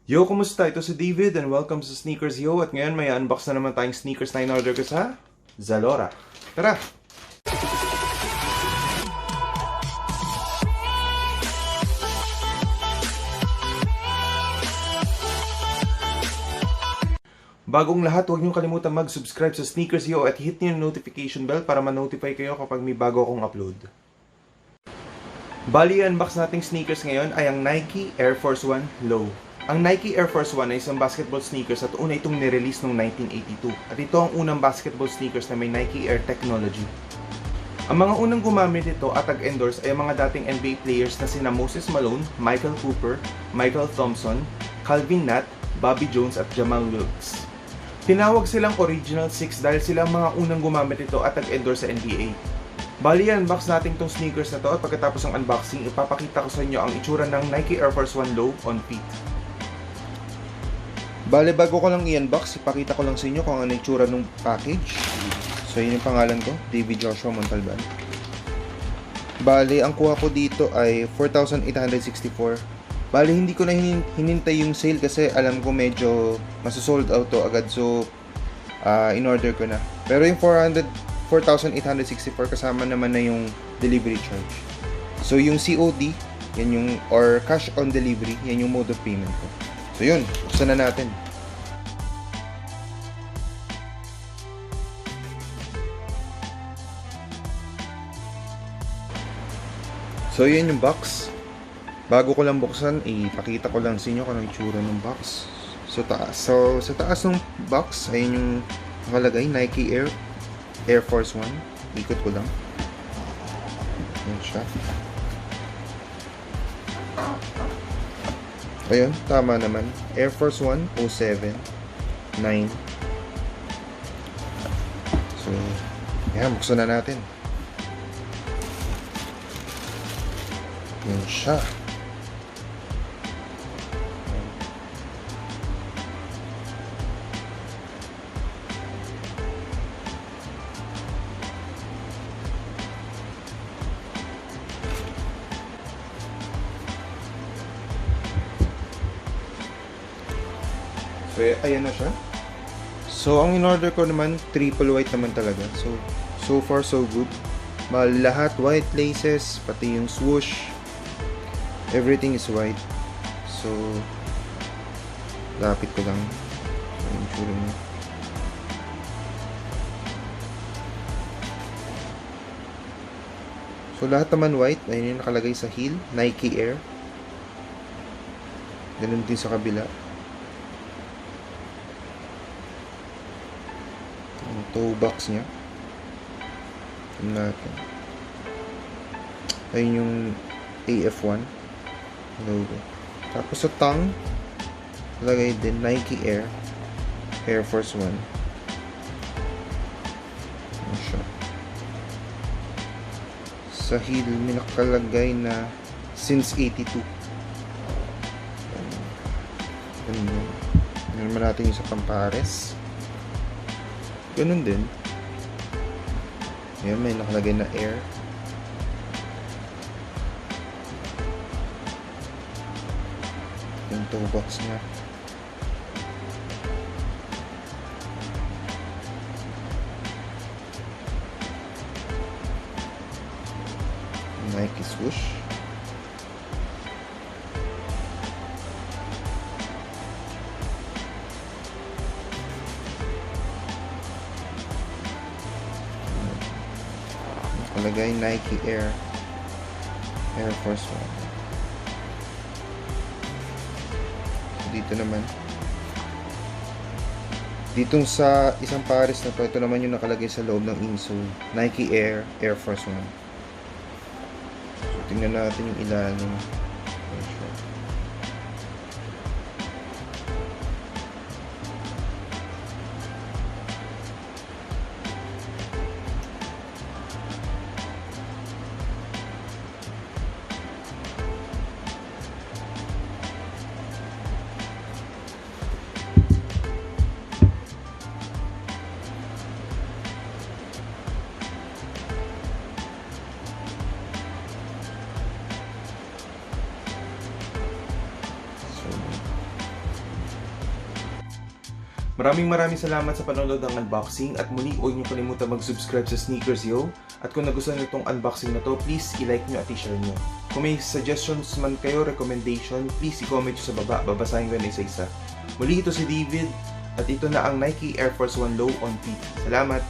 Yo, kumusta? Ito si David and welcome sa Sneakers Yo. At ngayon may unbox na naman tayong sneakers na in-order ko sa Zalora. Tara! Bagong lahat, huwag niyong kalimutan mag-subscribe sa Sneakers Yo at hit niyo yung notification bell para ma-notify kayo kapag may bago akong upload. Bali, unbox nating sneakers ngayon ay ang Nike Air Force 1 Low. Ang Nike Air Force 1 ay isang basketball sneakers at una itong nirelease noong 1982. At ito ang unang basketball sneakers na may Nike Air technology. Ang mga unang gumamit ito at nag-endorse ay ang mga dating NBA players na sina Moses Malone, Michael Cooper, Michael Thompson, Calvin Natt, Bobby Jones at Jamal Wilkes. Tinawag silang Original 6 dahil sila ang mga unang gumamit ito at nag-endorse sa NBA. Bali, unbox natin tong sneakers na to at pagkatapos ng unboxing, ipapakita ko sa inyo ang itsura ng Nike Air Force 1 Low on feet. Bale, bago ko lang i-unbox, ipakita ko lang sa inyo kung ano yung itsura ng package. So, yun yung pangalan ko, David Joshua Montalban. Bale, ang kuha ko dito ay 4,864. Bale, hindi ko na hinintay yung sale kasi alam ko medyo masosold out to agad. So, in-order ko na. Pero yung 4,864 kasama naman na yung delivery charge. So, yung COD, yan yung, or cash on delivery, yan yung mode of payment ko. So yun, buksan na natin. So yun yung box. Bago ko lang buksan, ipakita ko lang sa inyo kung ano yung itsura ng box. So sa taas ng box, ayun yung nakalagay, Nike Air Force 1. Ikot ko lang. Yan siya. Ayun, tama naman. Air Force 1, 07, 9. So, yan, buksan na natin. Yan siya. So, ayan na siya. So, ang in-order ko naman, triple white naman talaga. So far, so good. Lahat white laces, pati yung swoosh. Everything is white. So, lapit ko lang. Yung tsura niya. So, lahat naman white. Ayun yung nakalagay sa heel. Nike Air. Ganun din sa kabila. Toe box niya. Tingnan natin. Ayun yung AF1 logo. Tapos sa tongue, lagay din Nike Air Force 1. Ano siya? Sa heel, may nakalagay na since 82. Ganun. Ganun naman natin yung sa pampares. Ganun din. Ayan, may nakalagay na air. Yung toe box niya. Nike swoosh. Nakalagay Nike Air Force 1. Dito naman, ditong sa isang pares na to, ito naman yung nakalagay sa loob ng insole, Nike Air Force 1. So, tingnan natin yung ilalim. Maraming salamat sa panonood ng unboxing at muli huwag niyo kalimutan mag-subscribe sa Sneakers Yo. At kung nagustuhan niyo itong unboxing na to, please i-like niyo at i-share niyo. Kung may suggestions man kayo, recommendation, please i-comment niyo sa baba. Babasahin ko na isa-isa. Muli ito si David at ito na ang Nike Air Force 1 Low on feet. Salamat!